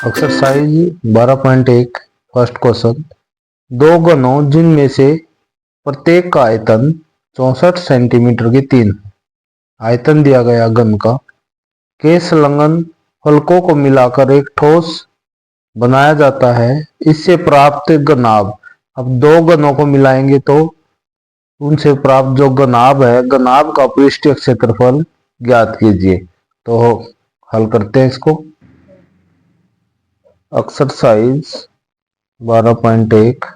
Exercise 12.1 first question. दो घनों जिनमें से प्रत्येक का आयतन 64 सेंटीमीटर के 3 आयतन दिया गया घन का के संलग्न फलकों को मिलाकर एक ठोस बनाया जाता है। इससे प्राप्त घनाभ, अब दो घनों को मिलाएंगे तो उनसे प्राप्त जो घनाभ है, घनाभ का पृष्ठीय क्षेत्रफल ज्ञात कीजिए। तो हल करते हैं इसको। Exercise 12.1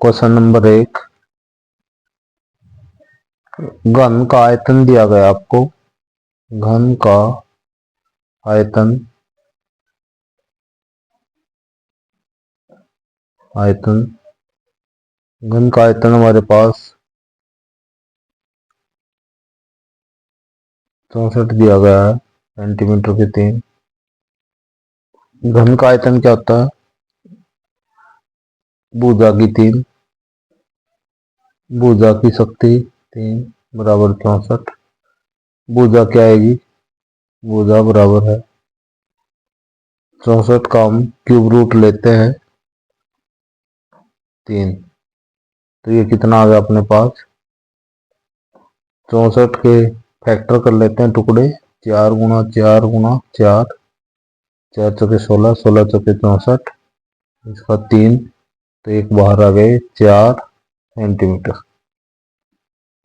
question number 1। घन का आयतन दिया गया आपको। घन का आयतन घन का आयतन हमारे पास 64 दिया गया है सेंटीमीटर के 3। घन का आयतन क्या होता है? भुजा की 3, भुजा की शक्ति 3 बराबर 64। भुजा क्या आएगी? भुजा बराबर है 64 का हम क्यूब रूट लेते हैं 3, तो ये कितना आ गया अपने पास? 64 के फैक्टर कर लेते हैं टुकड़े, 4 गुणा 4 गुणा 4, 4 चौके 16, 16 चौके 64, इसका 3, तो एक बाहर आ गए 4 सेंटीमीटर।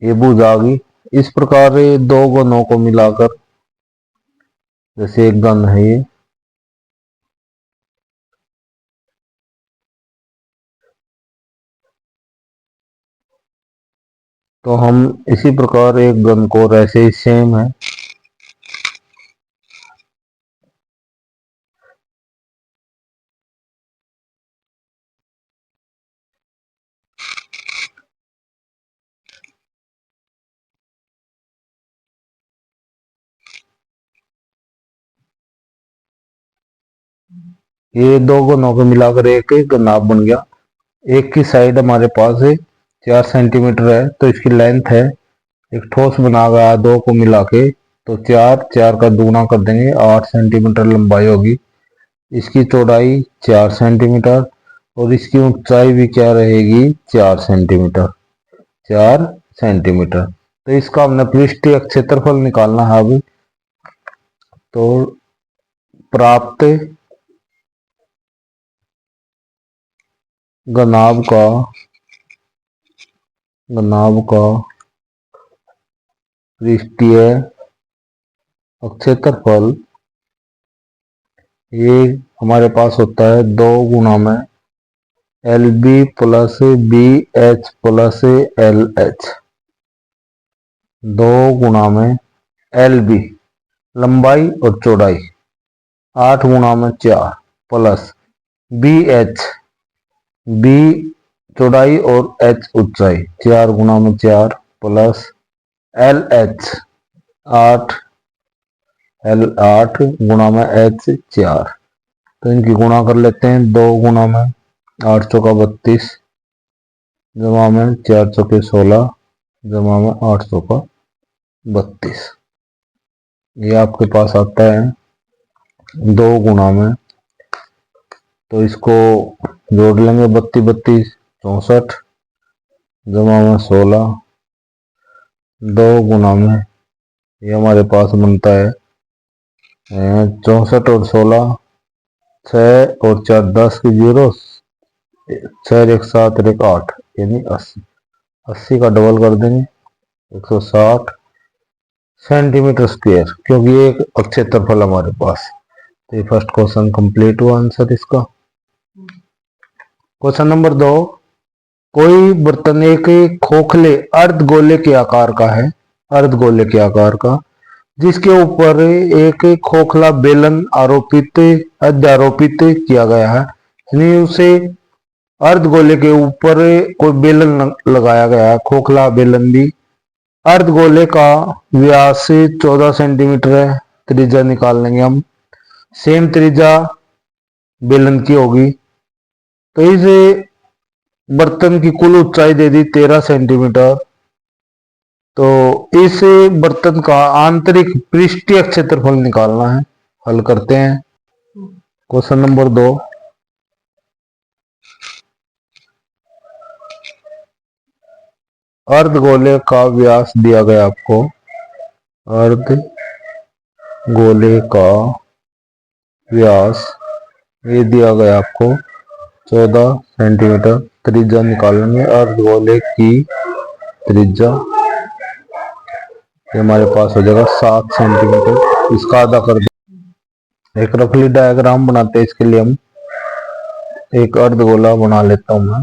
ये भुजा आ गई। इस प्रकार ये दो घनों को मिलाकर, जैसे एक घन है ये, तो हम इसी प्रकार एक घन को, ऐसे ही सेम है, ये दो घनों को मिलाकर एक घनाभ बन गया। एक की साइड हमारे पास है 4 सेंटीमीटर है, तो इसकी लेंथ है, एक ठोस बना गया दो को मिला के, तो 4 4 का दुगुना कर देंगे, 8 सेंटीमीटर लंबाई होगी। इसकी चौड़ाई 4 सेंटीमीटर और इसकी ऊंचाई भी क्या रहेगी? 4 सेंटीमीटर। 4 सेंटीमीटर। तो इसका हमने पृष्ठीय क्षेत्रफल निकालना है अभी। तो प्राप्त घनाभ का पृष्ठीय क्षेत्रफल, ये हमारे पास होता है 2 गुना में LB plus BH plus LH, 2 गुना में LB लंबाई और चौड़ाई, 8 गुना में 4 प्लस BH, B चौड़ाई और H ऊंचाई, 4 गुना में 4 प्लस LH 8 गुना में H 4, तो इनकी गुणा कर लेते हैं। 2 गुना में 8 चौका 32 जमा में 4 चौके 16 जमा में 8 चौका 32, ये आपके पास आता है 2 गुना में, तो इसको जोड़ लेंगे 32 32 64 जमा में 16, 2 गुना में ये हमारे पास बनता है 64 और 16, 6 और 4 10 की 0, 6 1 7 1 8, यानी 80, 80 का डबल कर देंगे 160 सेंटीमीटर स्क्वायर, क्योंकि ये एक क्षेत्रफल हमारे पास। तो ये फर्स्ट क्वेश्चन कंप्लीट हुआ आंसर इसका। Question number 2। कोई बर्तन एक खोखले अर्धगोले के आकार का है, अर्धगोले के आकार का, जिसके ऊपर एक खोखला बेलन अध्यारोपित किया गया है, यानी उसे अर्धगोले के ऊपर कोई बेलन लगाया गया है, खोखला बेलन भी। अर्धगोले का व्यास 14 सेंटीमीटर है, त्रिज्या निकाल लेंगे हम, सेम त्रिज्या बेलन की होगी। तो इस बर्तन की कुल ऊंचाई दे दी 13 सेंटीमीटर, तो इस बर्तन का आंतरिक पृष्ठीय क्षेत्रफल निकालना है। हल करते हैं। क्वेश्चन नंबर 2, अर्धगोले का व्यास दिया गया आपको। अर्धगोले का व्यास ये दिया गया आपको 14 सेंटीमीटर। त्रिज्या निकालेंगे। अर्धगोले की त्रिज्या ये हमारे पास हो जाएगा 7 सेंटीमीटर। इसका आधा कर दो। एक रफली डायग्राम बनाते हैं। इसके लिए हम एक अर्धगोला बना लेता हूं मैं।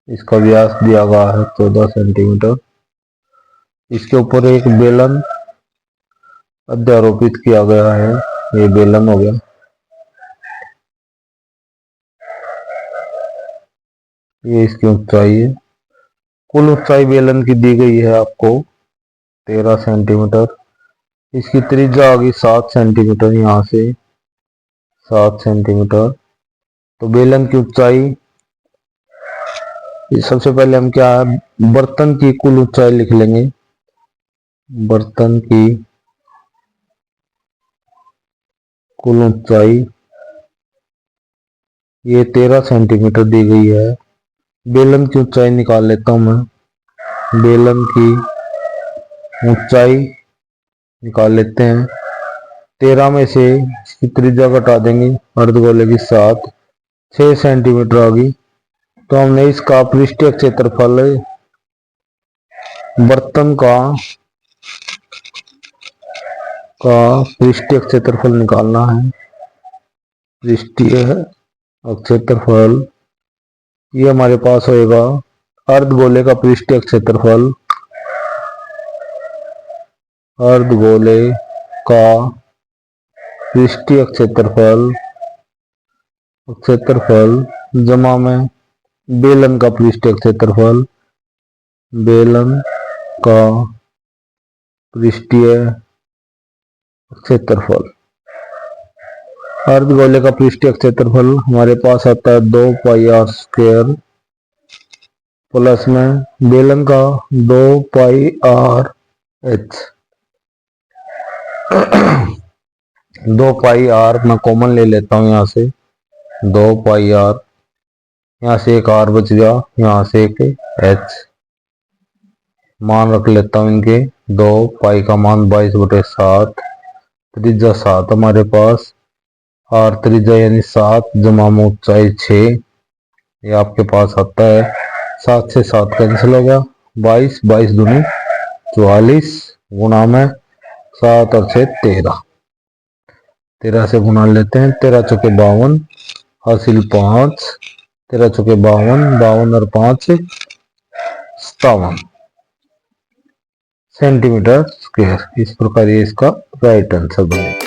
इसका व्यास दिया गया है 14 सेंटीमीटर। इसके ऊपर एक बेलन अध्यारोपित किया गया है। ये बेलन हो गया। ये इसकी ऊंचाई है। कुल ऊंचाई बेलन की दी गई है आपको 13 सेंटीमीटर। इसकी त्रिज्या आ गई 7 सेंटीमीटर। यहाँ से 7 सेंटीमीटर। तो बेलन की ऊंचाई, सबसे पहले हम क्या है, बर्तन की कुल ऊंचाई लिख लेंगे। बर्तन की कुल ऊंचाई ये 13 सेंटीमीटर दी गई है। बेलन की ऊंचाई निकाल लेता हूं मैं। बेलन की ऊंचाई निकाल लेते हैं। 13 में से इसकी त्रिज्या घटा देंगे, अर्धगोले की 7, 6 सेंटीमीटर आ गई। तो हमने इसका पृष्ठीय क्षेत्रफल, बर्तन का पृष्ठीय क्षेत्रफल निकालना है। पृष्ठीय क्षेत्रफल ये हमारे पास होएगा अर्धगोले का पृष्ठीय क्षेत्रफल। अर्धगोले का पृष्ठीय क्षेत्रफल जमा में बेलन का पृष्ठीय क्षेत्रफल। बेलन का पृष्ठीय क्षेत्रफल। अर्धगोले का पृष्ठीय क्षेत्रफल हमारे पास आता है 2 पाई आर स्क्वायर प्लस में बेलन का 2 पाई आर एच। 2 पाई आर मैं कॉमन ले लेता हूं। यहाँ से 2 पाई आर, यहाँ से एक आर बच गया, यहाँ से एक एच। मान रख लेता हूं इनके। 2 पाई का मान 22/7। त्रिज्या 7 हमारे पास। आर त्रिज्या यानी 7 जमा में ऊंचाई 6। ये आपके पास आता है। 7 से 7 कैंसिल हो गया। 22, 22 दूनी 44 गुणा में 7 और 6 13। 13 से गुणा लेते हैं। 13 चौके 52, हासिल 5। 13 चौके 52, 52 और 5 57 सेंटीमीटर स्क्वायर। इस प्रकार ये इसका राइट आंसर बनेगा।